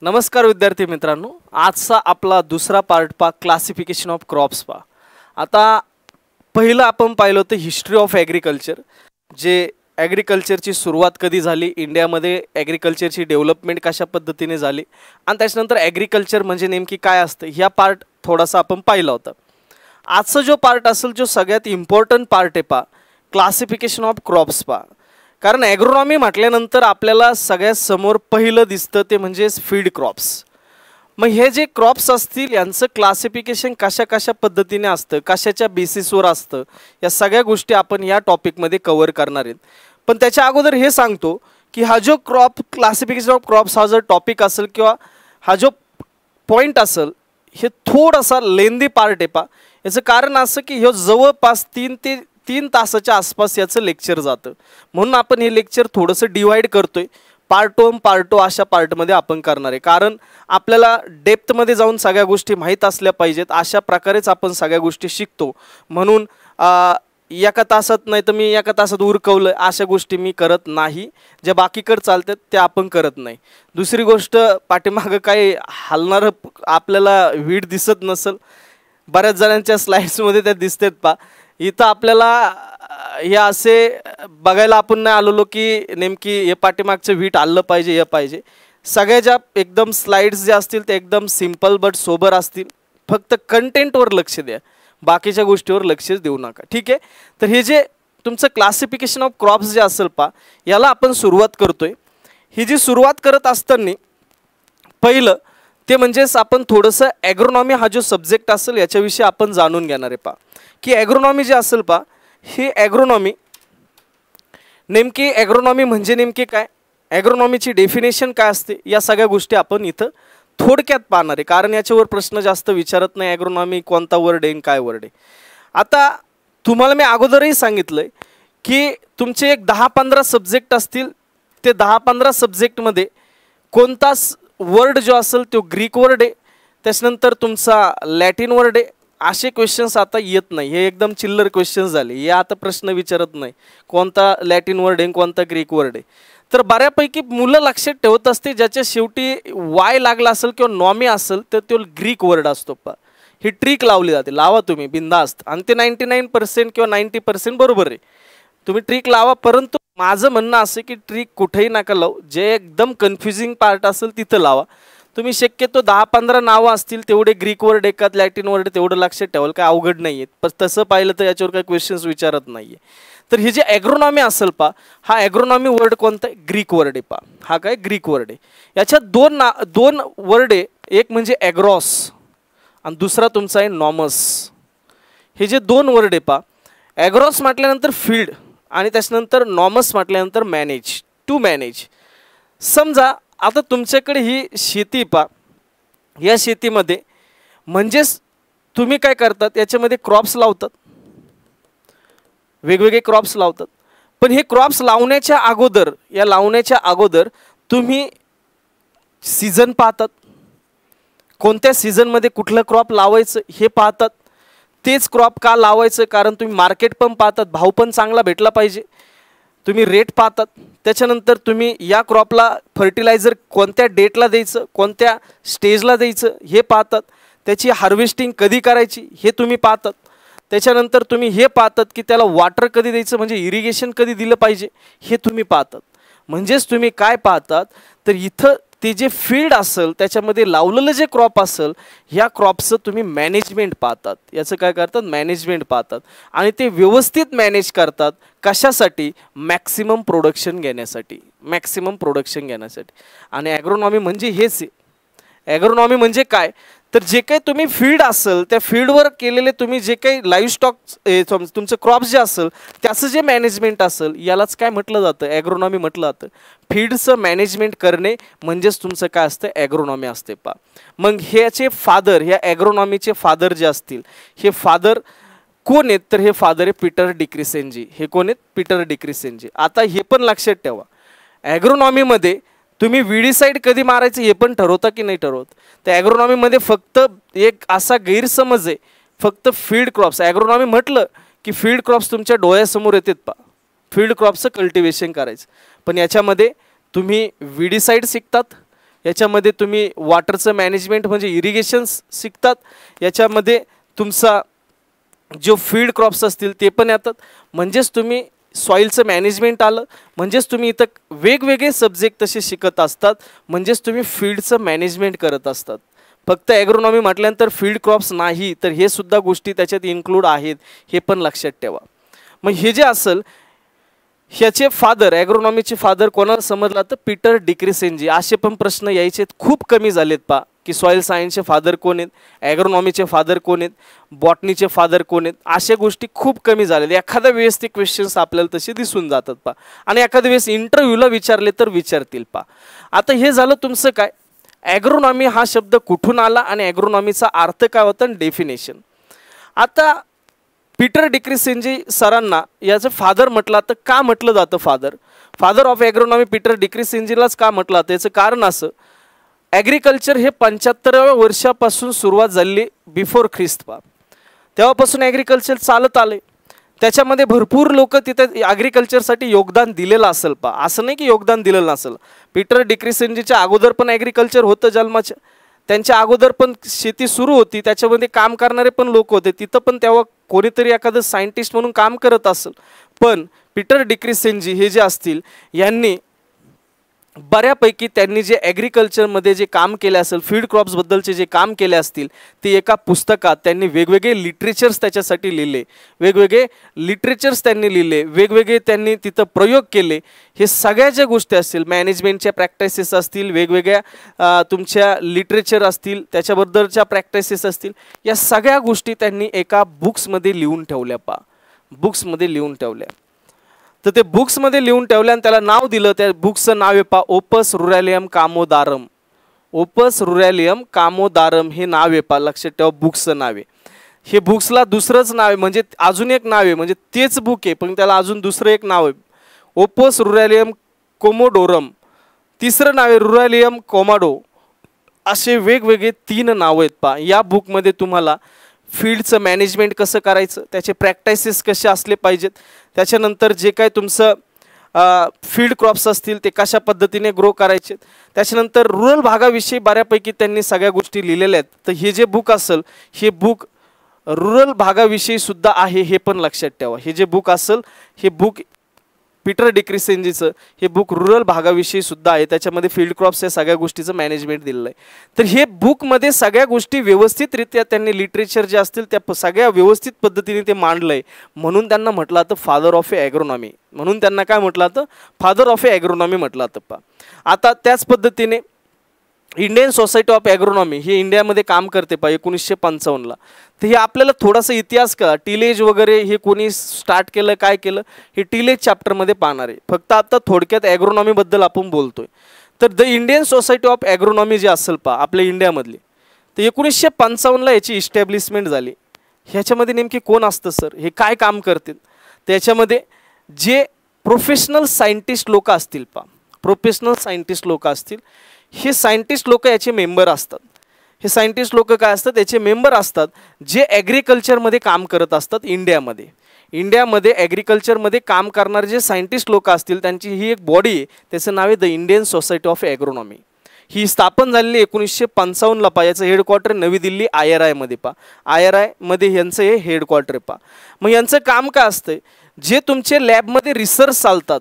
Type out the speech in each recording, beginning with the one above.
नमस्कार विद्यार्थी मित्रांनो, आजचा आपला दुसरा पार्ट पा क्लासिफिकेशन ऑफ क्रॉप्स पा। आता पहिलं आपण पाहिलं होतं हिस्ट्री ऑफ ॲग्रिकल्चर, जे ॲग्रिकल्चरची सुरुवात कधी झाली, इंडियामध्ये ॲग्रिकल्चरची डेव्हलपमेंट कशा पद्धतीने झाली आणि त्याच्यानंतर ॲग्रिकल्चर म्हणजे नेमकी काय असतं ह्या पार्ट थोडासा आपण पाहिला होता। आजचा जो पार्ट असेल जो सगळ्यात इम्पॉर्टंट पार्ट आहे पा क्लासिफिकेशन ऑफ क्रॉप्स पा। कारण ॲग्रोनॉमी म्हटल्यानंतर आपल्याला सगळ्यात समोर पहिलं दिसतं ते म्हणजे फीड क्रॉप्स। मग हे जे क्रॉप्स असतील यांचं क्लासिफिकेशन कशा कशा पद्धतीने असतं, कशाच्या बेसिसवर असतं, या सगळ्या गोष्टी आपण या टॉपिकमध्ये कव्हर करणार आहेत। पण त्याच्या अगोदर हे सांगतो की हा जो क्लासिफिकेशन ऑफ क्रॉप्स हा जो टॉपिक असेल किंवा हा जो पॉईंट असेल हे थोडासा लेंदी पार्ट आहे पा। याचं कारण असं की हे जवळपास 3 तासाच्या आसपास याचं लेक्चर जातं, म्हणून आपण हे लेक्चर थोडंसं डिवाइड करतोय, पार्ट 1 पार्ट 2 अशा पार्टमध्ये आपण करणार आहे। कारण आपल्याला डेप्थमध्ये जाऊन सगळ्या गोष्टी माहीत असल्या पाहिजेत, अशा प्रकारेच आपण सगळ्या गोष्टी शिकतो। म्हणून एका तासात नाही तर मी एका तासात उरकवलं अशा गोष्टी मी करत नाही, ज्या बाकीकडे चालतात त्या आपण करत नाही। दुसरी गोष्ट, पाठीमागं काही हलणारं आपल्याला वीड दिसत नसेल, बऱ्याच जणांच्या स्लाइड्समध्ये त्या दिसतात पा। इथं आपल्याला हे असे बघायला आपण नाही आलेलो की नेमकी हे पाठीमागचं वीट आलं पाहिजे हे पाहिजे। सगळ्या ज्या एकदम स्लाइड्स जे असतील ते एकदम सिंपल बट सोबर असतील, फक्त कंटेंटवर लक्ष द्या, बाकीच्या गोष्टीवर लक्षच देऊ नका, ठीक आहे। तर हे जे तुमचं क्लासिफिकेशन ऑफ क्रॉप्स जे असेल पा याला आपण सुरुवात करतोय। ही जी सुरुवात करत असताना पहिलं ते म्हणजेच आपण थोडंसं ॲग्रोनॉमी हा जो सब्जेक्ट असेल याच्याविषयी आपण जाणून घेणार आहे पा की ॲग्रोनॉमी जे असेल पा ही ॲग्रोनॉमी नेमकी ॲग्रोनॉमी म्हणजे नेमकी काय, ॲग्रोनॉमीची डेफिनेशन काय असते, या सगळ्या गोष्टी आपण इथं थोडक्यात पाहणार आहे। कारण याच्यावर प्रश्न जास्त विचारत नाही ॲग्रोनॉमी कोणता वर्ड आहे काय वर्ड आहे। आता तुम्हाला मी अगोदरही सांगितलंय की तुमचे एक 10-15 सब्जेक्ट असतील, ते 10-15 सब्जेक्टमध्ये कोणता वर्ड जो असेल तो ग्रीक वर्ड आहे, त्याच्यानंतर तुमचा लॅटिन वर्ड आहे, असे क्वेश्चन्स आता येत नाही। हे एकदम चिल्लर क्वेश्चन्स झाले, हे आता प्रश्न विचारत नाही कोणता लॅटिन वर्ड आहे कोणता ग्रीक वर्ड आहे। तर बऱ्यापैकी मुलं लक्षात ठेवत असते ज्याच्या शेवटी वाय लागला असेल किंवा नॉमी असेल तर तो ग्रीक वर्ड असतो पा। ही ट्रिक लावली जाते, लावा तुम्ही बिंदास्त, आणि ते 99% किंवा 90% बरोबर आहे, तुम्ही ट्रिक लावा। परंतु माझं म्हणणं असं की ट्रिक कुठेही नका लावू, जे एकदम कन्फ्युजिंग पार्ट असेल तिथं लावा। तुम्ही शक्यतो 10-15 नावं असतील तेवढे ग्रीक वर्ड एकात लॅटिन वर्ड तेवढं लक्षात ठेवाल, काय अवघड नाही आहे। पण तसं पाहिलं तर याच्यावर काही क्वेश्चन्स विचारत नाही आहे। तर हे जे ॲग्रोनॉमी असेल पा हा ॲग्रोनॉमी वर्ड कोणता आहे, ग्रीक वर्ड आहे पा, हा काय ग्रीक वर्ड आहे। याच्यात दोन वर्ड आहे, एक म्हणजे ॲग्रॉस आणि दुसरा तुमचा आहे नॉमस। हे जे दोन वर्ड आहे पा, ॲग्रॉस म्हटल्यानंतर फील्ड आणि त्याच्यानंतर नॉमस म्हटल्यानंतर मॅनेज, टू मॅनेज। समजा आता तुमच्याकडे ही शेती पा, या शेतीमध्ये म्हणजेच तुम्ही काय करतात याच्यामध्ये क्रॉप्स लावतात, वेगवेगळे क्रॉप्स लावतात। पण हे क्रॉप्स लावण्याच्या अगोदर, या लावण्याच्या अगोदर तुम्ही सीझन पाहतात, कोणत्या सीझनमध्ये कुठलं क्रॉप लावायचं हे पाहतात। तेच क्रॉप का लावायचं, कारण तुम्ही मार्केट पण पाहतात, भाव पण चांगला भेटला पाहिजे, तुम्ही रेट पाहतात। त्याच्यानंतर तुम्ही या क्रॉपला फर्टिलायझर कोणत्या डेटला द्यायचं कोणत्या स्टेजला द्यायचं हे पाहतात, त्याची हार्वेस्टिंग कधी करायची हे तुम्ही पाहतात। त्याच्यानंतर तुम्ही हे पाहतात की त्याला वॉटर कधी द्यायचं म्हणजे इरिगेशन कधी दिलं पाहिजे हे तुम्ही पाहतात। म्हणजेच तुम्ही काय पाहतात तर इथं ते जे फील्ड असेल त्याच्यामध्ये लावलेलं जे क्रॉप असेल ह्या क्रॉपचं तुम्ही मॅनेजमेंट पाहतात, याचं काय करतात मॅनेजमेंट पाहतात आणि ते व्यवस्थित मॅनेज करतात। कशासाठी, मॅक्सिमम प्रोडक्शन घेण्यासाठी, मॅक्सिमम प्रोडक्शन घेण्यासाठी। आणि ॲग्रोनॉमी म्हणजे हेच आहे। ॲग्रोनॉमी म्हणजे काय तर जे काही तुम्ही फील्ड असेल त्या फील्डवर केलेले तुम्ही जे काही लाईव्हस्टॉक तुमचं क्रॉप्स जे असेल त्याचं जे मॅनेजमेंट असेल यालाच काय म्हटलं जातं, ॲग्रोनॉमी म्हटलं जातं। फील्डचं मॅनेजमेंट करणे म्हणजेच तुमचं काय असतं, ॲग्रोनॉमी असते पा। मग ह्याचे फादर, ह्या ॲग्रोनॉमीचे फादर जे असतील हे फादर कोण आहेत तर हे फादर आहे पीटर डिक्रिसेंजी। हे कोण आहेत, पीटर डिक्रिसेंजी। आता हे पण लक्षात ठेवा, ॲग्रोनॉमीमध्ये तुम्ही विडीसाईड कधी मारायचं हे पण ठरवता की नाही ठरवत। तर ॲग्रोनॉमीमध्ये फक्त एक असा गैरसमज आहे, फक्त फील्ड क्रॉप्स, ॲग्रोनॉमी म्हटलं की फील्ड क्रॉप्स तुमच्या डोळ्यासमोर येतात पा, फील्ड क्रॉप्सचं कल्टिवेशन करायचं। पण याच्यामध्ये तुम्ही विडीसाईड शिकतात, याच्यामध्ये तुम्ही वॉटरचं मॅनेजमेंट म्हणजे इरिगेशन शिकतात, याच्यामध्ये तुमचा जो फील्ड क्रॉप्स असतील ते पण येतात, म्हणजेच तुम्ही सॉईलचं मॅनेजमेंट आलं, म्हणजेच तुम्ही इथं वेगवेगळे सब्जेक्ट तसे शिकत असतात, म्हणजेच तुम्ही फील्डचं मॅनेजमेंट करत असतात. फक्त ॲग्रोनॉमी म्हटल्यानंतर फील्ड क्रॉप्स नाही, तर हे सुद्धा गोष्टी त्याच्यात इन्क्लूड आहेत, हे पण लक्षात ठेवा. मग हे जे असेल, ह्याचे फादर, ॲग्रोनॉमीचे फादर कोणाला समजला तर पीटर डिक्रिसेंजी. असे पण प्रश्न यायचे खूप कमी झालेत पा, की सॉईल सायन्सचे फादर कोण आहेत, ॲग्रोनॉमीचे फादर कोण आहेत, बॉटनीचे फादर कोण आहेत, अशा गोष्टी खूप कमी झालेत. एखाद्या वेळेस ते क्वेश्चन्स आपल्याला तसे दिसून जातात पा, आणि एखाद्या वेळेस इंटरव्ह्यूला विचारले तर विचारतील पा. आता हे झालं तुमचं काय, ॲग्रोनॉमी हा शब्द कुठून आला आणि ॲग्रोनॉमीचा अर्थ काय होता, डेफिनेशन. आता पीटर डिक्रिसेंजी सरांना याचं फादर म्हटलं तर का म्हटलं जातं फादर ऑफ ॲग्रोनॉमी पीटर डिक्रिसेंजीलाच का म्हटलं जातं, याचं कारण असं, ॲग्रिकल्चर हे 75व्या वर्षापासून सुरुवात झाली बिफोर ख्रिस्त पा. तेव्हापासून ॲग्रिकल्चर चालत आले, त्याच्यामध्ये भरपूर लोक तिथे ॲग्रिकल्चरसाठी योगदान दिलेलं असेल पा, असं नाही की योगदान दिलेलं नसेल. पीटर डिक्रिसेंजीच्या अगोदर पण ॲग्रिकल्चर होतं जन्माच्या, त्यांच्या अगोदर पण शेती सुरू होती, त्याच्यामध्ये काम करणारे पण लोक होते तिथं, पण तेव्हा कोणीतरी एखादं सायंटिस्ट म्हणून काम करत असेल. पण पीटर डिक्रिसेंजी हे जे असतील, यांनी बऱ्यापैकी त्यांनी जे ॲग्रिकल्चरमध्ये जे काम केले असेल, फील्ड क्रॉप्सबद्दलचे जे काम केले असतील, ते एका पुस्तकात त्यांनी वेगवेगळे लिटरेचर्स त्याच्यासाठी लिहिले, वेगवेगळे त्यांनी तिथं प्रयोग केले. हे सगळ्या ज्या गोष्टी असतील, मॅनेजमेंटच्या प्रॅक्टिसेस असतील, वेगवेगळ्या तुमच्या लिटरेचर असतील, त्याच्याबद्दलच्या प्रॅक्टिसेस असतील, या सगळ्या गोष्टी त्यांनी एका बुक्समध्ये लिहून ठेवल्या पा, बुक्समध्ये लिहून ठेवल्या. तर ते बुक्समध्ये लिहून ठेवल्या आणि त्याला नाव दिलं, त्या बुक्सचं नाव आहे पा ओपस रुरॅलियम कामोदारम. ओपस रुरॅलियम कामोदारम हे नाव आहे पा, लक्षात ठेवा, बुक्सचं नाव आहे. हे बुक्सला दुसरंच नाव आहे, म्हणजे अजून एक नाव आहे, म्हणजे तेच बुक आहे पण त्याला अजून दुसरं एक नाव आहे, ओपस रुरॅलियम कोमोडोरम. तिसरं नाव आहे रुरॅलियम कोमाडो. असे वेगवेगळे 3 नाव आहेत पा. या बुकमध्ये तुम्हाला फील्डचं मॅनेजमेंट कसं करायचं, त्याचे प्रॅक्टिसेस कसे असले पाहिजेत, त्याच्यानंतर जे काय तुमचं फील्ड क्रॉप्स असतील ते कशा पद्धतीने ग्रो करायचे, त्याच्यानंतर रुरल भागाविषयी बऱ्यापैकी त्यांनी सगळ्या गोष्टी लिहिलेल्या आहेत. तर हे जे बुक असेल, हे बुक रुरल भागाविषयी सुद्धा आहे, हे पण लक्षात ठेवा. हे जे बुक असेल, हे बुक पीटर डिक्रिसेंजीचं हे बुक रुरल भागाविषयी सुद्धा आहे, त्याच्यामध्ये फील्ड क्रॉप्स या सगळ्या गोष्टीचं मॅनेजमेंट दिलेलं आहे. तर हे बुकमध्ये सगळ्या गोष्टी व्यवस्थितरित्या त्यांनी लिटरेचर जे असतील त्या सगळ्या व्यवस्थित पद्धतीने ते मांडलं आहे, म्हणून त्यांना म्हटलं जातं फादर ऑफ ॲग्रोनॉमी. म्हणून त्यांना काय म्हटलं जातं, फादर ऑफ ॲग्रोनॉमी म्हटलं जातं पा. आता त्याच पद्धतीने इंडियन सोसायटी ऑफ ॲग्रोनॉमी हे इंडियामध्ये काम करते पा 1955ला. तर हे आपल्याला थोडासा इतिहास कळा, टिलेज वगैरे हे कोणी स्टार्ट केलं, काय केलं, हे टिलेज चॅप्टरमध्ये पाहणार आहे. फक्त आता थोडक्यात ॲग्रोनॉमीबद्दल आपण बोलतोय. तर the Indian society of agronomy जे असेल पा आपल्या इंडियामधली, तर 1955ला याची इस्टॅब्लिशमेंट झाली. ह्याच्यामध्ये नेमके कोण असतं सर, हे काय काम करतील, त्याच्यामध्ये जे प्रोफेशनल सायंटिस्ट लोक असतील पा, प्रोफेशनल सायंटिस्ट लोक असतील, हे सायंटिस्ट लोक याचे मेंबर असतात. हे सायंटिस्ट लोक काय असतात, याचे मेंबर असतात जे ॲग्रिकल्चरमध्ये काम करत असतात इंडियामध्ये. इंडियामध्ये ॲग्रिकल्चरमध्ये काम करणारे जे सायंटिस्ट लोक असतील त्यांची ही एक बॉडी आहे, त्याचं नाव आहे the Indian society of agronomy. ही स्थापन झालेली 1955ला पा. याचं हेडक्वार्टर नवी दिल्ली IRI मध्ये पा. IRI मध्ये यांचं हे हेडक्वार्टर पा. मग यांचं काम काय असतं, जे तुमचे लॅबमध्ये रिसर्च चालतात,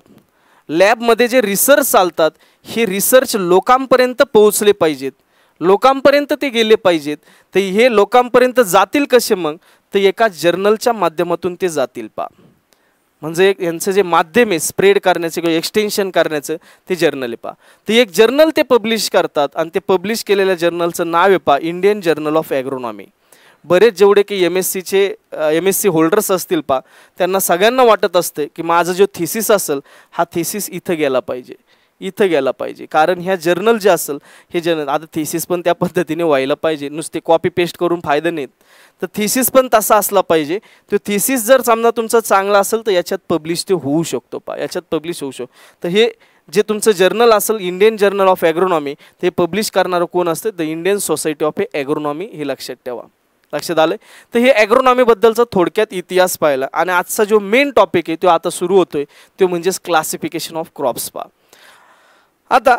लॅबमध्ये जे रिसर्च चालतात, हे रिसर्च लोकांपर्यंत पोहोचले पाहिजेत, लोकांपर्यंत ते गेले पाहिजेत. तर हे लोकांपर्यंत जातील कसे, मग तर एका जर्नलच्या माध्यमातून ते जातील पा. म्हणजे यांचं जे माध्यम आहे स्प्रेड करण्याचं किंवा एक्सटेन्शन करण्याचं, ते जर्नल आहे पा. तर एक जर्नल ते पब्लिश करतात आणि ते पब्लिश केलेल्या जर्नलचं नाव आहे पा इंडियन जर्नल ऑफ ॲग्रोनॉमी. बरेच जेवढे की MSc होल्डर्स असतील पा, त्यांना सगळ्यांना वाटत असते की माझा जो थिसिस असेल, हा थिसिस इथं गेला पाहिजे, इथं गेला पाहिजे. कारण ह्या जर्नल जे असेल, हे जर्नल आता थिसिस पण त्या पद्धतीने व्हायला पाहिजे, नुसते कॉपी पेस्ट करून फायदा नाहीत. तर थिसिस पण तसा असला पाहिजे. तो थिसिस जर समजा तुमचा चांगला असेल तर याच्यात पब्लिश ते होऊ शकतो पा, याच्यात पब्लिश होऊ शकतो. तर हे जे तुमचं जर्नल असेल इंडियन जर्नल ऑफ ॲग्रोनॉमी, ते पब्लिश करणारं कोण असते, the Indian society of agronomy, हे लक्षात ठेवा. लक्षात आलं. तर हे ॲग्रोनॉमीबद्दलचा थोडक्यात इतिहास पाहिला. आणि आजचा जो मेन टॉपिक आहे तो आता सुरू होतोय, तो म्हणजेच क्लासिफिकेशन ऑफ क्रॉप्स पा. आता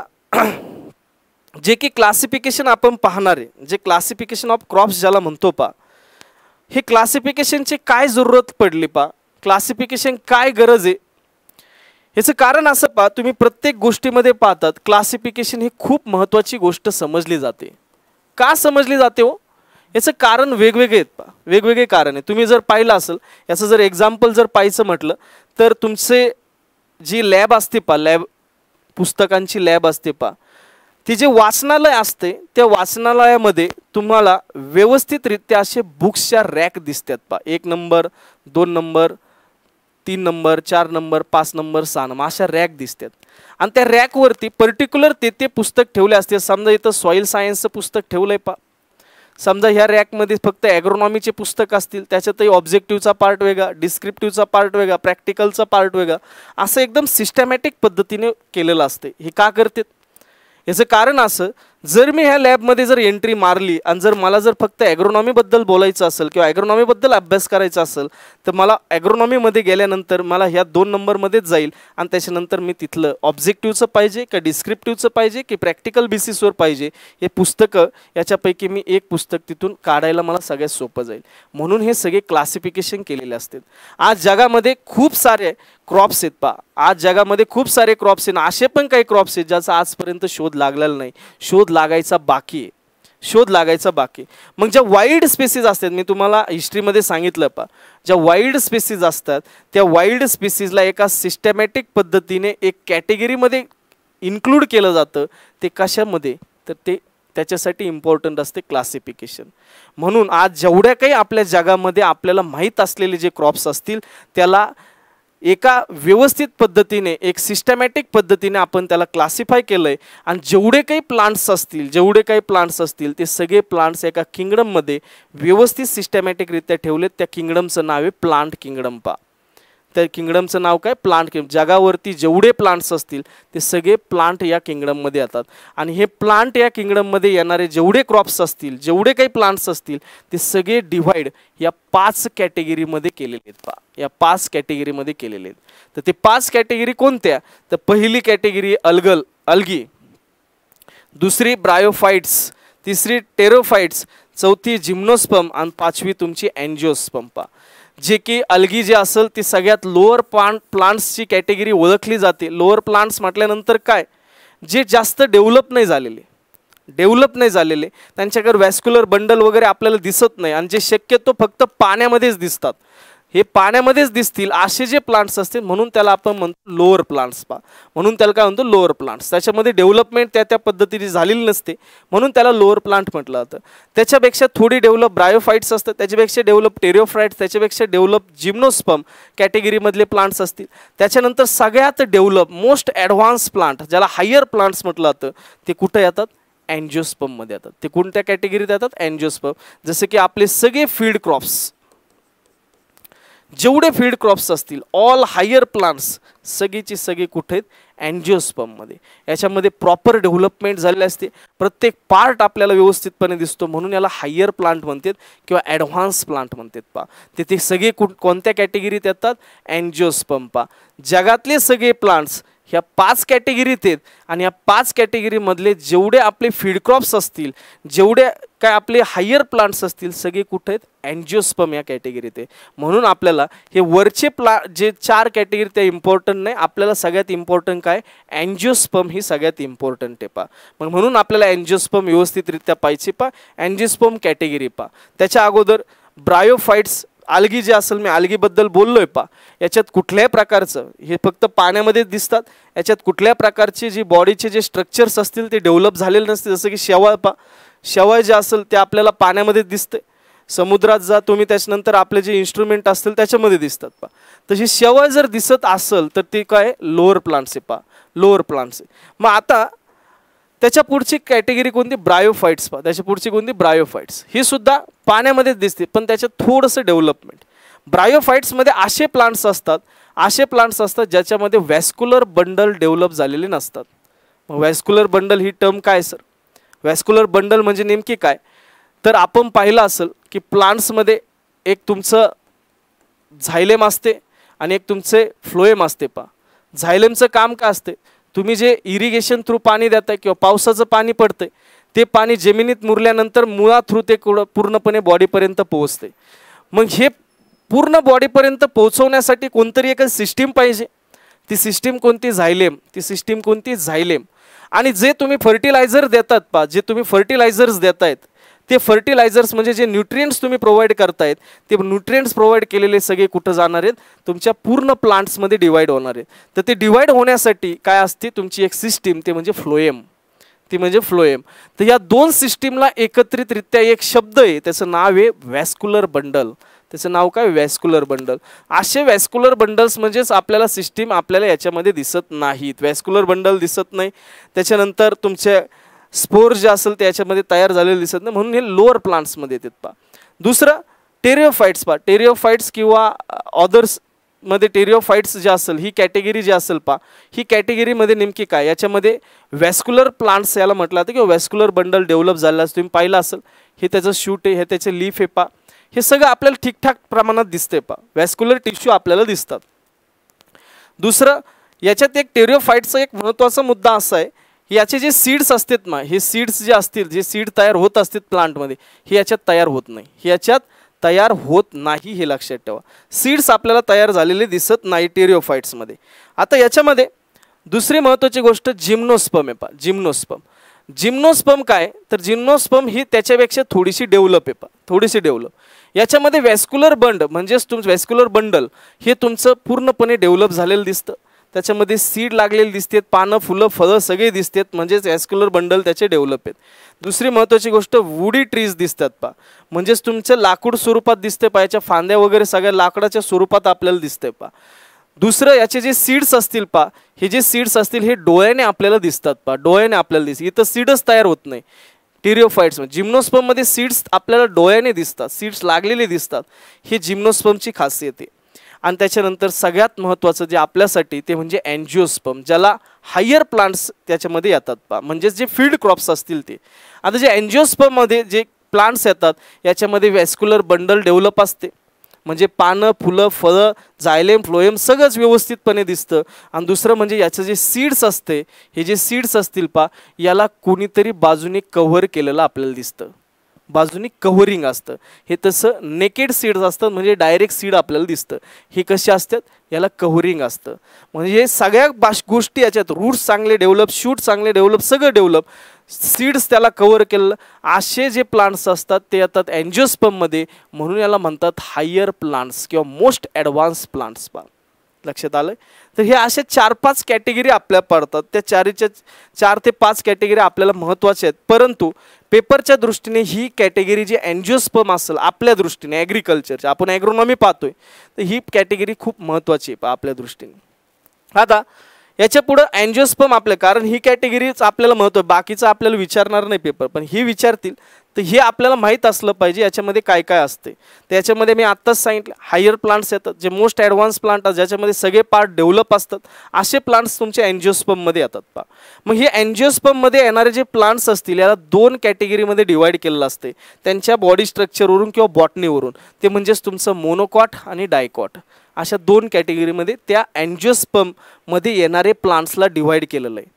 जे की क्लासिफिकेशन आपण पाहणार आहे, जे क्लासिफिकेशन ऑफ क्रॉप्स ज्याला म्हणतो पा, हे क्लासिफिकेशनची काय जरूरत पडली पा, क्लासिफिकेशन काय गरज आहे, याचं कारण असं पा, तुम्ही प्रत्येक गोष्टीमध्ये पाहतात क्लासिफिकेशन ही खूप महत्त्वाची गोष्ट समजली जाते. का समजली जाते हो, याचं कारण वेगवेगळे आहेत पा, वेगवेगळे कारण आहे. तुम्ही जर पाहिलं असेल, याचं जर एक्झाम्पल जर पाहायचं म्हटलं तर तुमचे जी लॅब असते पा, लॅब पुस्तकांची लॅब असते पा, ती जे वाचनालय असते त्या वाचनालयामध्ये तुम्हाला व्यवस्थितरित्या असे बुक्सच्या रॅक दिसतात पा. 1 number 2 number 3 number 4 number 5 number 6 number अशा रॅक दिसतात. आणि त्या रॅकवरती पर्टिक्युलर ते पुस्तक ठेवले असते. समजा इथं सॉईल सायन्सचं पुस्तक ठेवलंय पा, समजा ह्या रॅकमध्ये फक्त ॲग्रोनॉमीचे पुस्तक असतील, त्याच्यातही ऑब्जेक्टिव्हचा पार्ट वेगळा, डिस्क्रिप्टिव्हचा पार्ट वेगळा, प्रॅक्टिकलचा पार्ट वेगळा, असं एकदम सिस्टमॅटिक पद्धतीने केलेलं असते. हे का करतात, याचं कारण असं, जर मी ह्या लॅबमध्ये जर एंट्री मारली आणि जर मला जर फक्त ॲग्रोनॉमीबद्दल बोलायचं असेल किंवा ॲग्रोनॉमीबद्दल अभ्यास करायचा असेल तर मला ॲग्रोनॉमीमध्ये गेल्यानंतर मला ह्या 2 नंबरमध्येच जाईल आणि त्याच्यानंतर मी तिथलं ऑब्जेक्टिव्हचं पाहिजे का डिस्क्रिप्टिव्हचं पाहिजे की प्रॅक्टिकल बेसिसवर पाहिजे, हे पुस्तकं याच्यापैकी मी एक पुस्तक तिथून काढायला मला सगळ्यात सोपं जाईल. म्हणून हे सगळे क्लासिफिकेशन केलेले असतात. आज जगामध्ये खूप सारे क्रॉप्स आहेत पा, आज जगामध्ये खूप सारे क्रॉप्स आहेत. असे पण काही क्रॉप्स आहेत ज्याचा आजपर्यंत शोध लागलेला नाही, शोध लागायचा बाकी आहे, शोध लागायचा बाकी. मग ज्या वाईल्ड स्पेसीज असतात, मी तुम्हाला हिस्ट्रीमध्ये सांगितलं पा, ज्या वाईल्ड स्पेसीज असतात त्या वाईल्ड स्पेसीजला एका सिस्टमॅटिक पद्धतीने एक कॅटेगरीमध्ये इन्क्लूड केलं जातं. ते कशामध्ये, तर ते त्याच्यासाठी इम्पॉर्टंट असते क्लासिफिकेशन. म्हणून आज जेवढ्या काही आपल्या जगामध्ये आपल्याला माहीत असलेले जे क्रॉप्स असतील त्याला एका व्यवस्थित पद्धतीने एक सिस्टमॅटिक पद्धतीने आपण त्याला क्लासिफाय केलं आहे. आणि जेवढे काही प्लांट्स असतील ते सगळे प्लांट्स एका किंगडममध्ये व्यवस्थित सिस्टमॅटिकरित्या ठेवलेत. त्या किंगडमचं नाव आहे प्लांट किंगडम पा. त्या किंगडमचं नाव काय, प्लांट किंगडम. जगावरती जेवढे प्लांट्स असतील ते सगळे प्लांट या किंगडममध्ये येतात. आणि हे प्लांट या किंगडममध्ये येणारे जेवढे क्रॉप्स असतील, जेवढे काही प्लांट्स असतील ते सगळे डिव्हाइड या 5 कॅटेगरीमध्ये केलेले आहेत पा, या 5 कॅटेगरीमध्ये केलेले आहेत. तर ते 5 कॅटेगरी कोणत्या, तर पहिली कॅटेगरी अल्गी, दुसरी ब्रायोफाइट्स, तिसरी टेरोफाइट्स, चौथी जिम्नोस्पर्म आणि 5वी तुमची अँजिओस्पर्म पा. जे की अल्गी जे असेल ती सगळ्यात लोअर प्लांट्सची कॅटेगरी ओळखली जाते. लोअर प्लांट्स म्हटल्यानंतर काय, जे जास्त डेव्हलप नाही झालेले, त्यांच्याकडे वॅस्क्युलर बंडल वगैरे आपल्याला दिसत नाही आणि जे शक्यतो फक्त पाण्यामध्येच दिसतात, हे पाण्यामध्येच दिसतील असे जे प्लांट्स असतील म्हणून त्याला आपण म्हणतो लोअर प्लांट्स पा. म्हणून त्याला काय म्हणतो, लोअर प्लांट्स. त्याच्यामध्ये डेव्हलपमेंट त्या पद्धतीने झालेली नसते म्हणून त्याला लोअर प्लांट म्हटलं जातं. त्याच्यापेक्षा थोडी डेव्हलप ब्रायोफाइट्स असतात, त्याच्यापेक्षा डेव्हलप टेरिओफाइट्स, त्याच्यापेक्षा डेव्हलप जिम्नोस्पर्म कॅटेगरीमधले प्लांट्स असतील. त्याच्यानंतर सगळ्यात डेव्हलप मोस्ट ॲडव्हान्स प्लांट ज्याला हायर प्लांट्स म्हटलं जातं ते कुठं येतात, अँजिओस्पर्ममध्ये येतात. ते कोणत्या कॅटेगरीत येतात, अँजिओस्पर्म. जसे की आपले सगळे फील्ड क्रॉप्स, जेवढे फील्ड क्रॉप्स असतील, ऑल हायर प्लांट्स सगळीची सगळी कुठे आहेत, अँजिओस्पर्ममध्ये. याच्यामध्ये प्रॉपर डेव्हलपमेंट झालेली असते, प्रत्येक पार्ट आपल्याला व्यवस्थितपणे दिसतो म्हणून याला हायर प्लांट म्हणतात किंवा ॲडव्हान्स प्लांट म्हणतात पा. ते सगळे कोणत्या कॅटेगरीत येतात, अँजिओस्पर्म पा. जगातले सगळे प्लांट्स ह्या 5 कॅटेगरीत आहेत आणि या 5 कॅटेगरीमधले जेवढे आपले फीड क्रॉप्स असतील, जेवढे काय आपले हायर प्लांट्स असतील सगळे कुठे आहेत, अँजिओस्पर्म या कॅटेगरीत आहे. म्हणून आपल्याला हे वरचे जे 4 कॅटेगरी ते इम्पॉर्टंट नाही, आपल्याला सगळ्यात इम्पॉर्टंट काय, अँजिओस्पर्म ही सगळ्यात इम्पॉर्टंट आहे पा. मग म्हणून आपल्याला अँजिओस्पर्म व्यवस्थितरित्या पाहिजे पा, अँजिओस्पर्म कॅटेगरी पा. त्याच्या अगोदर ब्रायोफाइट्स, अल्गी जे असेल, मी अल्गीबद्दल बोललोय पा. याच्यात कुठल्याही प्रकारचं, हे फक्त पाण्यामध्येच दिसतात, याच्यात कुठल्या प्रकारचे जी बॉडीचे जे स्ट्रक्चर्स असतील ते डेव्हलप झालेले नसते. जसं की शेवाळ पा, शेवाळ जे असेल ते आपल्याला पाण्यामध्येच दिसते. समुद्रात जा तुम्ही त्याच्यानंतर आपले जे इन्स्ट्रुमेंट असतील त्याच्यामध्ये दिसतात पा. तशी शेवाळ जर दिसत असेल तर ते काय, लोअर प्लांट्स आहे पा, लोअर प्लांट्स आहे. मग आता त्याच्या पुढची कॅटेगरी कोणती, ब्रायोफाइट्स पा. त्याच्या पुढची कोणती, ब्रायोफाइट्स. ही सुद्धा पाण्यामध्येच दिसते पण त्याच्यात थोडंसं डेव्हलपमेंट. ब्रायोफाइट्समध्ये असे प्लांट्स असतात ज्याच्यामध्ये वॅस्क्युलर बंडल डेव्हलप झालेले नसतात. मग वॅस्क्युलर बंडल ही टर्म काय सर, वॅस्क्युलर बंडल म्हणजे नेमकी काय, तर आपण पाहिलं असेल की प्लांट्समध्ये एक तुमचं झायलेम असते आणि एक तुमचे फ्लोएम असते पा. झायलेमचं काम काय असते, तुम्ही जे इरिगेशन थ्रू पाणी देताय किंवा पावसाचं पाणी पडतंय ते पाणी जमिनीत मुरल्यानंतर मुळा थ्रू ते पूर्णपणे बॉडीपर्यंत पोहोचते. मग हे पूर्ण बॉडीपर्यंत पोहोचवण्यासाठी कोणतरी एक सिस्टीम पाहिजे. ती सिस्टीम कोणती? झायलेम. ती सिस्टीम कोणती? झायलेम. आणि जे तुम्ही फर्टिलायझर देतात पा, जे तुम्ही फर्टिलायझर्स देतायत ते फर्टिलायझर्स म्हणजे जे न्यूट्रिएंट्स तुम्ही प्रोव्हाइड करतायत ते न्यूट्रिएंट्स प्रोव्हाइड केलेले सगळे कुठं जाणार आहेत? तुमच्या पूर्ण प्लांट्समध्ये डिवाइड होणार आहेत. तर ते डिवाइड होण्यासाठी काय असते? तुमची एक सिस्टीम, ते म्हणजे फ्लोएम. ती म्हणजे फ्लोएम. तर या दोन सिस्टीमला एकत्रितरित्या एक शब्द आहे, त्याचं नाव आहे व्हॅस्क्युलर बंडल. त्याचं नाव काय? Vascular bundle. असे व्हॅस्क्युलर बंडल्स म्हणजेच आपल्याला सिस्टीम आपल्याला याच्यामध्ये दिसत नाहीत. व्हॅस्क्युलर बंडल दिसत नाही. त्याच्यानंतर तुमचे स्पोर जे असेल ते याच्यामध्ये तयार झालेले दिसत नाही, म्हणून हे लोअर प्लांट्समध्ये येतात पा. दुसरं टेरिओफाइट्स पा. टेरिओफाइट्स किंवा ऑदर्स मध्ये टेरिओफाइट्स जे असेल ही कॅटेगरी जी असेल पा, ही कॅटेगरीमध्ये नेमकी काय? याच्यामध्ये व्हॅस्क्युलर प्लांट्स याला म्हटलं जातं किंवा व्हॅस्क्युलर बंडल डेव्हलप झालं असं तुम्ही पाहिलं असेल. हे त्याचं शूट आहे, हे त्याचे लीफ आहे पा. हे सगळं आपल्याला ठीकठाक प्रमाणात दिसते पा. व्हॅस्क्युलर टिश्यू आपल्याला दिसतात. दुसरं याच्यात एक टेरिओफाइटचा एक महत्त्वाचा मुद्दा असा आहे, याचे जे सीड्स असतात ना, हे सीड्स जे असतील, जे सीड तयार होत असतात प्लांटमध्ये, हे याच्यात तयार होत नाही. हे याच्यात तयार होत नाही, हे लक्षात ठेवा. सीड्स आपल्याला तयार झालेले दिसत नाही टेरिओफाइट्समध्ये. आता याच्यामध्ये दुसरी महत्त्वाची गोष्ट जिम्नोस्पर्म आहे पा. जिम्नोस्पर्म. जिम्नोस्पर्म काय? तर जिम्नोस्पर्म ही त्याच्यापेक्षा थोडीशी डेव्हलप आहे पा, थोडीशी डेव्हलप. याच्यामध्ये व्हॅस्क्युलर बंड म्हणजेच तुमचं व्हॅस्क्युलर बंडल हे तुमचं पूर्णपणे डेव्हलप झालेलं दिसतं. त्याच्यामध्ये सीड लागलेले दिसतात, पानं फुलं फळं सगळे दिसतात, म्हणजेच व्हॅस्क्युलर बंडल त्याचे डेव्हलप आहेत. दुसरी महत्त्वाची गोष्ट वुडी ट्रीज दिसतात पा, म्हणजेच तुमचं लाकूड स्वरूपात दिसते पा. याच्या फांद्या वगैरे सगळ्या लाकडाच्या स्वरूपात आपल्याला दिसते पा. दुसरं याचे जे सीड्स असतील पा, हे जे सीड्स असतील हे डोळ्याने आपल्याला दिसतात पा. डोळ्याने आपल्याला दिसतात. इथं सीडच तयार होत नाही टेरिओफाइट्स. जिम्नोस्पर्ममध्ये सीड्स आपल्याला डोळ्याने दिसतात, सीड्स लागलेले दिसतात. हे जिम्नोस्पर्मची खासियत आहे. आणि त्याच्यानंतर सगळ्यात महत्त्वाचं जे आपल्यासाठी ते म्हणजे अँजिओस्पर्म, ज्याला हायर प्लांट्स त्याच्यामध्ये येतात पा, म्हणजेच जे फील्ड क्रॉप्स असतील ते. आता जे अँजिओस्पर्ममध्ये जे प्लांट्स येतात याच्यामध्ये व्हॅस्क्युलर बंडल डेव्हलप असते, म्हणजे पानं फुलं फळं जायलेम फ्लोएम सगळंच व्यवस्थितपणे दिसतं. आणि दुसरं म्हणजे याचं जे सीड्स असते, हे जे सीड्स असतील पा, याला कोणीतरी बाजूने कव्हर केलेलं आपल्याला दिसतं, बाजूनी कव्हरिंग असतं. हे तसं नेकेड सीड्स असतं, म्हणजे डायरेक्ट सीड आपल्याला दिसतं. हे कसे असतात? याला कव्हरिंग असतं. म्हणजे हे सगळ्या गोष्टी याच्यात, रूट्स चांगले डेव्हलप, शूट चांगले डेव्हलप, सगळं डेव्हलप, सीड्स त्याला कव्हर केलेलं, असे जे प्लांट्स असतात ते येतात अँजिओस्पर्ममध्ये. म्हणून याला म्हणतात हायर प्लांट्स किंवा मोस्ट ॲडव्हान्स प्लांट्स पा. लक्षात आलं? तर हे अशा 4-5 कॅटेगरी आपल्या पडतात. त्या 4 ते 5 कॅटेगरी आपल्याला महत्त्वाच्या आहेत. परंतु पेपरच्या दृष्टीने ही कॅटेगरी जी अँजिओस्पर्म असेल आपल्या दृष्टीने ॲग्रिकल्चरच्या, आपण ॲग्रोनॉमी पाहतोय, तर ही कॅटेगरी खूप महत्त्वाची आहे आपल्या दृष्टीने. आता याच्या पुढं अँजिओस्पर्म आपलं, कारण ही कॅटेगरीच आपल्याला महत्त्व, बाकीचं आपल्याला विचारणार नाही पेपर, पण ही विचारतील. तर हे आपल्याला माहीत असलं पाहिजे याच्यामध्ये काय काय असते. तर याच्यामध्ये मी आत्ताच सांगितलं हायर प्लांट्स येतात, जे मोस्ट ॲडव्हान्स प्लांट असतात, ज्याच्यामध्ये सगळे पार्ट डेव्हलप असतात, असे प्लांट्स तुमचे अँजिओस्पर्ममध्ये येतात पा. मग हे अँजिओस्पर्ममध्ये येणारे जे प्लांट्स असतील याला 2 कॅटेगरीमध्ये डिवाइड केलेलं असते त्यांच्या बॉडी स्ट्रक्चरवरून किंवा बॉटनीवरून. ते म्हणजेच तुमचं मोनोकॉट आणि डायकॉट, अशा 2 कॅटेगरीमध्ये त्या अँजिओस्पर्ममध्ये येणारे प्लांट्सला डिवाइड केलेलं आहे,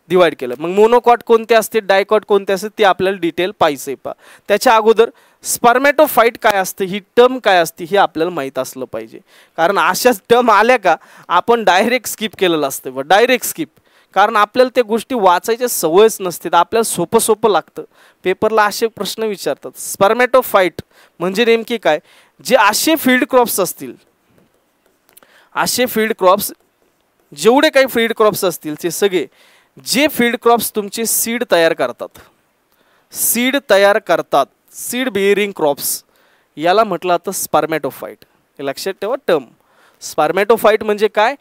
डिवाइड केलं. मग मोनोकॉट कोणते असते, डायकॉट कोणते असते, ते आपल्याला डिटेल पाहिजे पा. त्याच्या अगोदर स्पर्मॅटोफाइट काय असते, ही टर्म काय असते हे आपल्याला माहीत असलं पाहिजे. कारण अशा टर्म आल्या का आपण डायरेक्ट स्किप केलेलं असतं, डायरेक्ट स्किप. कारण आपल्याला त्या गोष्टी वाचायच्या सवयच नसते, तर आपल्याला सोपं सोपं लागतं. पेपरला असे प्रश्न विचारतात. स्पर्मॅटोफाइट म्हणजे नेमकी काय? जे असे फील्ड क्रॉप्स असतील, असे फील्ड क्रॉप्स, जेवढे काही फील्ड क्रॉप्स असतील ते सगळे जे फील्ड क्रॉप्स तुमचे सीड तयार करतात, सीड तयार करतात, सीड बिअरिंग क्रॉप्स, याला म्हटलं जातं स्पर्मॅटोफाइट. हे लक्षात ठेवा टर्म. स्पर्मॅटोफाइट म्हणजे काय?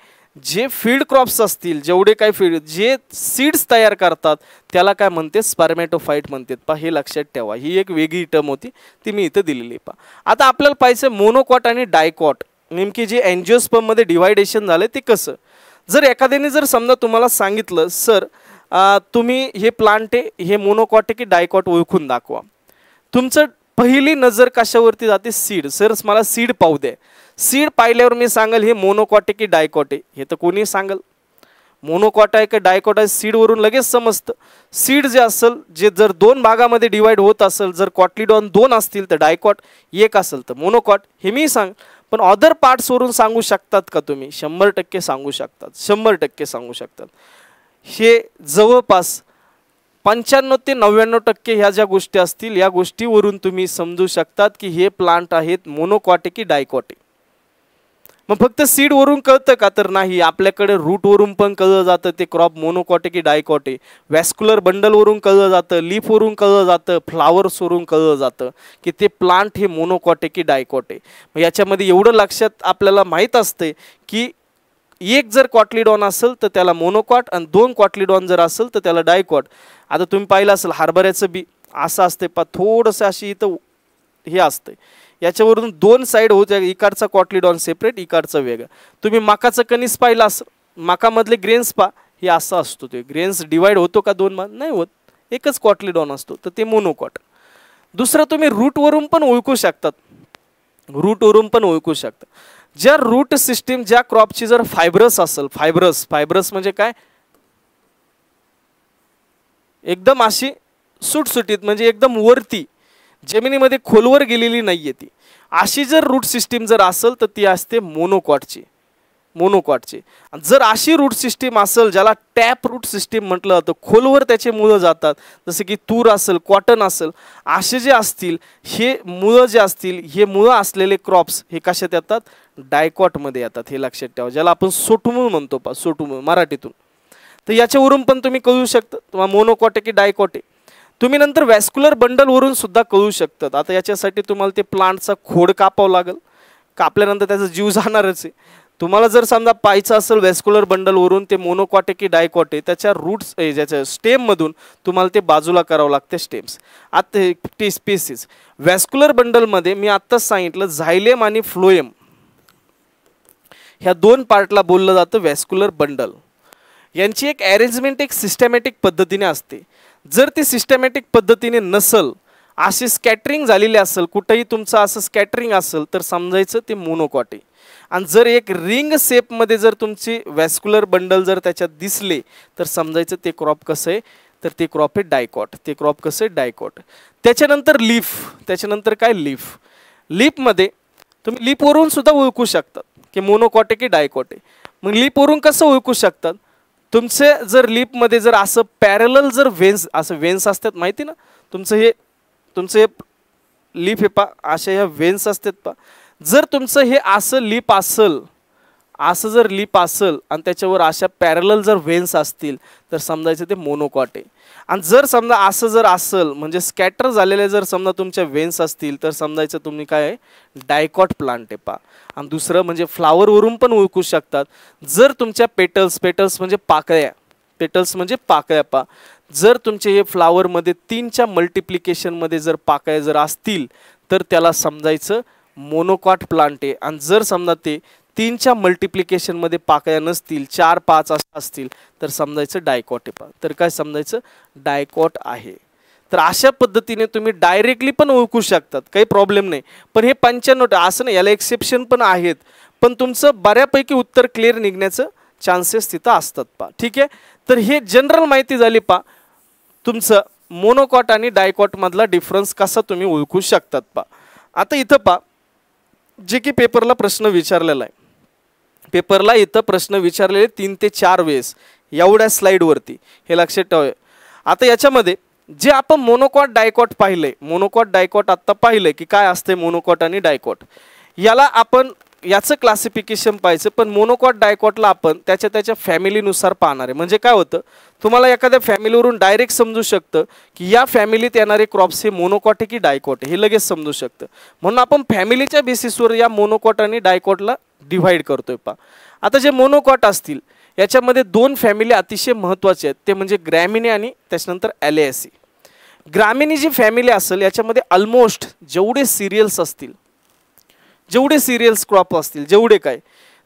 जे फील्ड क्रॉप्स असतील, जेवढे काही फील्ड, जे सीड्स तयार करतात त्याला काय म्हणते? स्पर्मॅटोफाइट म्हणतात पा. हे लक्षात ठेवा. ही एक वेगळी टर्म होती, ती मी इथं दिलेली पा. आता आपल्याला पाहिजे मोनोकॉट आणि डायकॉट, नेमकी जे अँजिओस्पर्ममध्ये डिवायडेशन झालं ते कसं. जर एखाद्याने जर समजा तुम्हाला सांगितलं, सर तुम्ही हे प्लांट आहे, हे मोनोकॉट आहे की डायकॉट ओळखून दाखवा, तुमचं पहिली नजर कशावरती जाते? सीड. सर मला सीड पाहू द्या. सीड पाहिल्यावर मी सांगेल हे मोनोकॉट आहे की डायकॉट आहे, हे तर कोणी सांगेल. मोनोकॉट आहे का डायकॉट आहे सीडवरून लगेच समजतं. सीड जे असेल, जे जर दोन भागामध्ये डिवाइड होत असेल, जर कॉटलिडॉन 2 असतील तर डायकॉट 1 असेल तर मोनोकॉट, हे मी सांग. पण अदर पार्ट्सवरून सांगू शकतात का तुम्ही? 100% सांगू शकतात, 100% सांगू शकतात. हे जवळपास 95 ते 99% ह्या ज्या गोष्टी असतील या गोष्टीवरून तुम्ही समजू शकतात की हे प्लांट आहेत मोनोकॉट की डायकॉट. मग फक्त सीडवरून कळतं का? तर नाही, आपल्याकडे रूटवरून पण कळलं जातं ते क्रॉप मोनोकॉट की डायकॉट आहे. वॅस्क्युलर बंडलवरून कळलं जातं, लीफवरून कळलं जातं, फ्लावर्सवरून कळलं जातं की ते प्लांट हे मोनोकॉट की डायकॉट आहे. मग याच्यामध्ये एवढं लक्षात आपल्याला माहीत असते की एक जर कॉटलिडॉन असेल तर त्याला मोनोकॉट आणि 2 कॉटलिडॉन जर असेल तर त्याला डायकॉट. आता तुम्ही पाहिलं असेल हरभऱ्याचं बी असं असते पा, थोडंसं अशी इथं हे असते, याच्यावरून 2 साईड होत, इकडचा कॉटलिडॉन सेपरेट, इकडचा वेगळा. तुम्ही मकाचं कणीस पाहिलं असेल, मकामधले ग्रेन्स पा, हे असं असतो. ते ग्रेन्स डिवाइड होतो का 2 मध्ये? नाही होत, एकच कॉटलिडॉन असतो, तर ते मोनोकॉट. दुसरं तुम्ही रूटवरून पण ओळखू शकतात, रूटवरून पण ओळखू शकता. ज्या रूट सिस्टीम, ज्या क्रॉपची जर फायब्रस असेल, फायब्रस म्हणजे काय? एकदम अशी सुटसुटीत, म्हणजे एकदम वरती, जमिनीमध्ये खोलवर गेलेली नाहीये ती, अशी जर रूट सिस्टीम जर असेल तर ती असते मोनोकॉटची. जर अशी रूट सिस्टीम असेल ज्याला टॅप रूट सिस्टीम म्हटलं जातं, खोलवर त्याचे मुळं जातात, जसे की तूर असेल, कॉटन असेल, असे जे असतील हे मुळं जे असतील, हे मुळं असलेले क्रॉप्स हे कशात येतात? डायकॉटमध्ये येतात. हे लक्षात ठेवा, ज्याला आपण सोटूमूळ म्हणतो पा, सोटूमूळ मराठीतून. तर याच्यावरून पण तुम्ही कळू शकता तुम्हाला मोनोकॉट की डायकॉट. तुम्ही नंतर वॅस्क्युलर बंडलवरून सुद्धा कळू शकतात. आता याच्यासाठी तुम्हाला ते प्लांटचा खोड कापावं लागेल, कापल्यानंतर त्याचा जीव जाणारच आहे. तुम्हाला जर समजा पाहायचं असेल वॅस्क्युलर बंडलवरून ते मोनोकॉट की डायकॉट आहे, त्याच्या रूट्स ज्याच्या स्टेममधून तुम्हाला ते बाजूला करावं लागते स्टेम्स. आता ते स्पेसिस वॅस्क्युलर बंडलमध्ये मी आत्ताच सांगितलं, झायलेम आणि फ्लोएम ह्या 2 पार्टला बोललं जातं वॅस्क्युलर बंडल. यांची एक अरेंजमेंट एक सिस्टमॅटिक पद्धतीने असते. जर ती सिस्टमॅटिक पद्धतीने नसल, अशी स्कॅटरिंग झालेली असेल, कुठेही तुमचं असं स्कॅटरिंग असेल, तर समजायचं ते मोनोकॉट आहे. आणि जर एक रिंग शेपमध्ये जर तुमची वॅस्क्युलर बंडल जर त्याच्यात दिसले, तर समजायचं ते क्रॉप कसं आहे, तर ते क्रॉप आहे डायकॉट. ते क्रॉप कसं आहे? डायकॉट. त्याच्यानंतर लीफ, त्याच्यानंतर काय? लीफ. लीफमध्ये तुम्ही लीफवरून सुद्धा ओळखू शकतात की मोनोकॉट की डायकॉट आहे. मग लीफवरून कसं ओळखू शकतात? तुमचे जर लीपमध्ये जर असं पॅरलल जर वेन्स, असं वेन्स असतात माहिती ना, तुमचं हे लीफ हे पा, अशा ह्या वेन्स असतात पा. जर तुमचं हे असं लीप असेल, असं जर लीप असेल आणि त्याच्यावर अशा पॅरलल जर वेन्स असतील, तर समजायचं ते मोनोकॉट आहे. आणि जर समजा असं जर असेल, म्हणजे स्कॅटर झालेले जर समजा तुमच्या वेन्स असतील, तर समजायचं तुम्ही काय आहे? डायकॉट प्लांट आहे पा. आणि दुसरं म्हणजे फ्लावरवरून पण ओळखू शकतात. जर तुमच्या पेटल्स म्हणजे पाकळ्या, पेटल्स म्हणजे पाकळ्या पा, जर तुमचे हे फ्लावरमध्ये 3च्या मल्टिप्लिकेशनमध्ये जर पाकळ्या जर असतील, तर त्याला समजायचं मोनोकॉट प्लांट आहे. आणि जर समजा ते 3च्या मल्टिप्लिकेशनमध्ये पाकळ्या नसतील, 4-5 असतील, तर समजायचं डायकॉट आहे पा. तर काय समजायचं? डायकॉट आहे. तर अशा पद्धतीने तुम्ही डायरेक्टली पण ओळखू शकतात, काही प्रॉब्लेम नाही. पण हे 95 असं नाही, याला एक्सेप्शन पण आहेत, पण तुमचं बऱ्यापैकी उत्तर क्लिअर निघण्याचं चान्सेस तिथं असतात पा. ठीक आहे, तर हे जनरल माहिती झाली पा, तुमचं मोनोकॉट आणि डायकॉट मधला डिफरन्स कसा तुम्ही ओळखू शकतात पा. आता इथं पा, जे की पेपरला प्रश्न विचारलेला आहे, पेपरला इथं प्रश्न विचारलेले 3 ते 4 वेळेस एवढ्या स्लाईडवरती, हे लक्षात ठेवा. आता याच्यामध्ये जे आपण मोनोकॉट डायकॉट पाहिलंय, मोनोकॉट डायकॉट आत्ता पाहिलंय की काय असते मोनोकॉट आणि डायकॉट, याला आपण याचं क्लासिफिकेशन पाहायचं. पण मोनोकॉट डायकॉटला आपण त्याच्या फॅमिलीनुसार पाहणार आहे. म्हणजे काय होतं, तुम्हाला एखाद्या फॅमिलीवरून डायरेक्ट समजू शकतं की या फॅमिलीत येणारे क्रॉप्स हे मोनोकॉट की डायकॉट, हे लगेच समजू शकतं. म्हणून आपण फॅमिलीच्या बेसिसवर या मोनोकॉट आणि डायकॉटला डिव्हाइड करतोय पा. आता जे मोनोकॉट असतील याच्यामध्ये 2 फॅमिली अतिशय महत्त्वाचे आहेत, ते म्हणजे ग्रॅमिनी आणि त्याच्यानंतर ॲलियासी. ग्रामिनी जी फॅमिली असेल याच्यामध्ये ऑलमोस्ट जेवढे सिरियल्स असतील, जेवढे सिरियल्स क्रॉप असतील, जेवढे काय,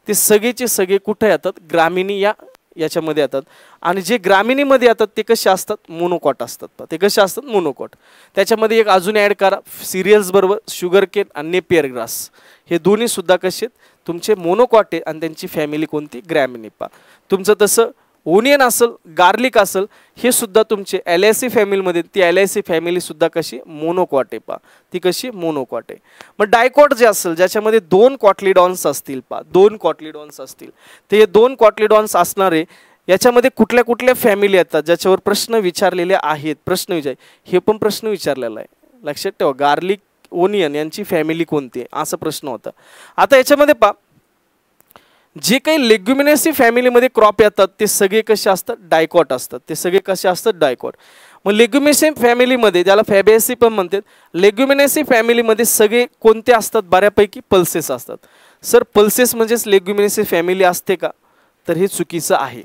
ते सगळेचे सगळे कुठे येतात? ग्रामिनी याच्यामध्ये येतात. आणि जे ग्रामिनीमध्ये येतात ते कसे असतात? मोनोकॉट असतात. ते कसे असतात? मोनोकॉट. त्याच्यामध्ये एक अजून ॲड करा, सिरियल्स बरोबर शुगर केन आणि नेपियर ग्रास, हे दोन्ही सुद्धा कसे तुमचे मोनोकॉट आहे आणि त्यांची फॅमिली कोणती? ग्रॅमिनी पा. तुमचं तसं ओनियन असेल, गार्लिक असेल, हे सुद्धा तुमचे LIC फॅमिलीमध्ये, ती LIC फॅमिलीसुद्धा कशी मोनोकॉट आहे पा, ती कशी मोनोकॉट आहे. मग डायकॉट जे असेल ज्याच्यामध्ये 2 कॉटलिडॉन्स असतील पा, 2 कॉटलिडॉन्स असतील, ते 2 कॉटलिडॉन्स असणारे याच्यामध्ये कुठल्या कुठल्या फॅमिली येतात ज्याच्यावर प्रश्न विचारलेले आहेत. प्रश्न हे पण प्रश्न विचारलेला आहे, लक्षात ठेवा. गार्लिक, ओनियन यांची फॅमिली कोणती आहे असा प्रश्न होता. आता याच्यामध्ये पा जे काही लेग्युमिनेसी फॅमिलीमध्ये क्रॉप येतात ते सगळे कसे असतात, डायकॉट असतात. ते सगळे कसे असतात, डायकॉट. मग लेग्युमिनेसी फॅमिलीमध्ये, ज्याला फॅबेसी पण म्हणतात, लेग्युमिनेसी फॅमिलीमध्ये सगळे कोणते असतात, बऱ्यापैकी पल्सेस असतात. सर पल्सेस म्हणजेच लेग्युमिनेसी फॅमिली असते का, तर हे चुकीचं आहे.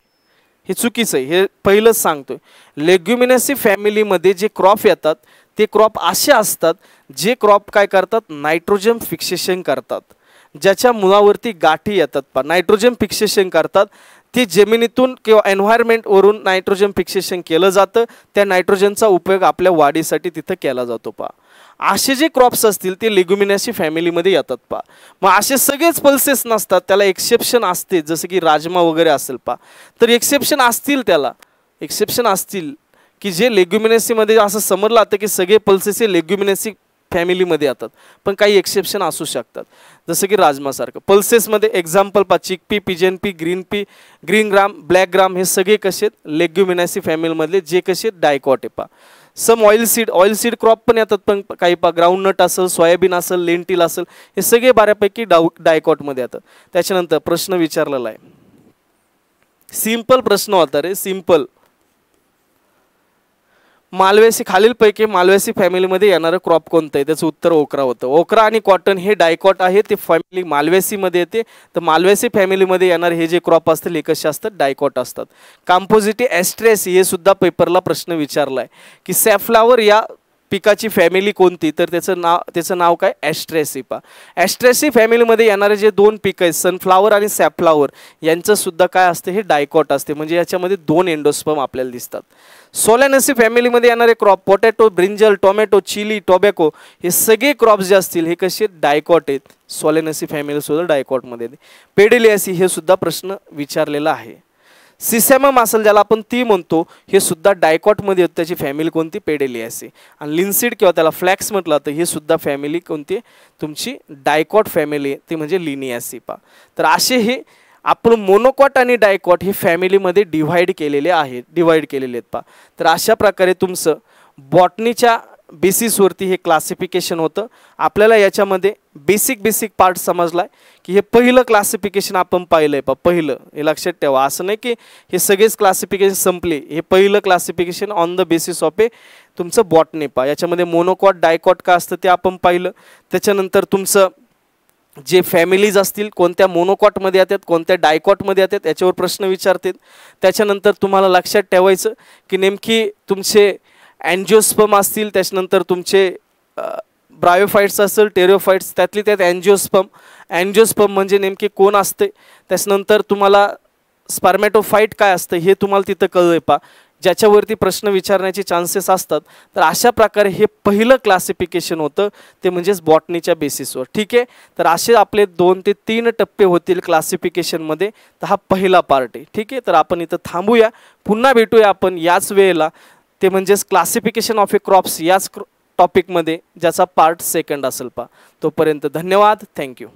हे चुकीचं आहे, हे पहिलंच सांगतोय. लेग्युमिनेसी फॅमिलीमध्ये जे क्रॉप येतात ते क्रॉप असे असतात जे क्रॉप काय करतात, नायट्रोजन फिक्सेशन करतात. ज्याच्या मुळावरती गाठी येतात पा, नायट्रोजन फिक्सेशन करतात. ते जमिनीतून किंवा एन्व्हायरमेंटवरून नायट्रोजन फिक्सेशन केलं जातं. त्या नायट्रोजनचा उपयोग आपल्या वाढीसाठी तिथं केला जातो पा. असे जे क्रॉप्स असतील ते लेग्युमिनेसी फॅमिलीमध्ये येतात पा. मग असे सगळेच पल्सेस नसतात, त्याला एक्सेप्शन असते. जसं की राजमा वगैरे असेल पा, तर एक्सेप्शन असतील, त्याला एक्सेप्शन असतील की जे लेग्युमिनेसीमध्ये असं समजलं जातं की सगळे पल्सेस हे लेग्युमिनेसी फॅमिलीमध्ये येतात, पण काही एक्सेप्शन असू शकतात. जसं की राजमासारखं पल्सेसमध्ये example pea, chickpea, pigeon pea, green gram, black gram, हे सगळे कसे लेग्युमिनेसी फॅमिलीमधले जे कसे डायकॉट आहे पा. सम ऑइल सीड क्रॉप पण येतात, पण काही पा ग्राउंडनट असेल, सोयाबीन असेल, लेंटिल असेल, हे सगळे बऱ्यापैकी डायकॉटमध्ये येतात. त्याच्यानंतर प्रश्न विचारलेला आहे, सिंपल प्रश्न होता रे, सिंपल. मालवेसी, खालीलपैकी मालवेसी फॅमिलीमध्ये येणारं क्रॉप कोणतं आहे, त्याचं उत्तर ओकरा होतं. ओकरा आणि कॉटन हे डायकॉट आहे, ते फॅमिली मालवेसीमध्ये येते. तर मालवेसी फॅमिलीमध्ये येणारे हे जे क्रॉप असतील हे कसे असतात, डायकॉट असतात. कंपोजिटी एस्ट्रेसी, हे सुद्धा पेपरला प्रश्न विचारला आहे की सॅफ्लावर या पिकाची फॅमिली कोणती, तर त्याचं नाव काय, ॲस्ट्रेसी पा. ॲस्ट्रेसी फॅमिलीमध्ये येणारे जे 2 पिकं आहेत, सनफ्लावर आणि सॅफ्लावर, यांचं सुद्धा काय असते, हे डायकॉट असते. म्हणजे याच्यामध्ये 2 एंडोस्पर्म आपल्याला दिसतात. सोलॅनेसी फॅमिलीमध्ये येणारे crop, potato, brinjal, tomato, chilli, tobacco, हे सगळे क्रॉप्स जे असतील हे कसे डायकॉट आहेत. सोलॅनेसी फॅमिली सुद्धा डायकॉटमध्ये येते. पेडिलियासी, हे सुद्धा प्रश्न विचारलेला आहे. सिसॅमम असेल, ज्याला आपण ती म्हणतो, हे सुद्धा डायकॉटमध्ये येतं. त्याची फॅमिली कोणती, पेडिलियासी. आणि लिन्सीड किंवा त्याला फ्लॅक्स म्हटलं तर हे सुद्धा फॅमिली कोणती, तुमची डायकॉट फॅमिली, ती म्हणजे लिनियासी पा. तर असे हे आपण मोनोकॉट आणि डायकॉट हे फॅमिलीमध्ये डिव्हाइड केलेले आहेत पा. तर अशा प्रकारे तुमचं बॉटनीच्या बेसिसवरती हे क्लासिफिकेशन होतं. आपल्याला याच्यामध्ये बेसिक पार्ट समजलाय की हे पहिलं क्लासिफिकेशन आपण पाहिलंय पा. पहिलं हे लक्षात ठेवा, असं नाही की हे सगळेच क्लासिफिकेशन संपले. हे पहिलं classification on the basis of तुमचं बॉटनी पा. याच्यामध्ये मोनोकॉट, डायकॉट का असतं ते आपण पाहिलं. त्याच्यानंतर तुमचं जे फॅमिलीज असतील कोणत्या मोनोकॉटमध्ये येतात, कोणत्या डायकॉटमध्ये येतात, याच्यावर प्रश्न विचारतात. त्याच्यानंतर तुम्हाला लक्षात ठेवायचं की नेमकी तुमचे अँजिओस्पर्म असतील, त्याच्यानंतर तुमचे ब्रायोफाइट्स असेल, टेरिओफाइट्स, त्यातली त्यात अँजिओस्पर्म म्हणजे नेमके कोण असते. त्याच्यानंतर तुम्हाला स्पर्मॅटोफाइट काय असतं हे तुम्हाला तिथं कळलंय पा, ज्याच्यावरती प्रश्न विचारण्याचे चान्सेस असतात. तर अशा प्रकारे हे पहिलं क्लासिफिकेशन होतं, ते म्हणजेच बॉटनीच्या बेसिसवर. ठीक आहे, तर असे आपले 2 ते 3 टप्पे होतील क्लासिफिकेशनमध्ये. तर हा पहिला पार्ट आहे. ठीक आहे, तर आपण इथं थांबूया, पुन्हा भेटूया आपण याच वेळेला, ते म्हणजेच क्लासिफिकेशन ऑफ ए क्रॉप्स याच टॉपिकमध्ये, ज्याचा पार्ट 2 असेल पा. तोपर्यंत धन्यवाद, थँक्यू.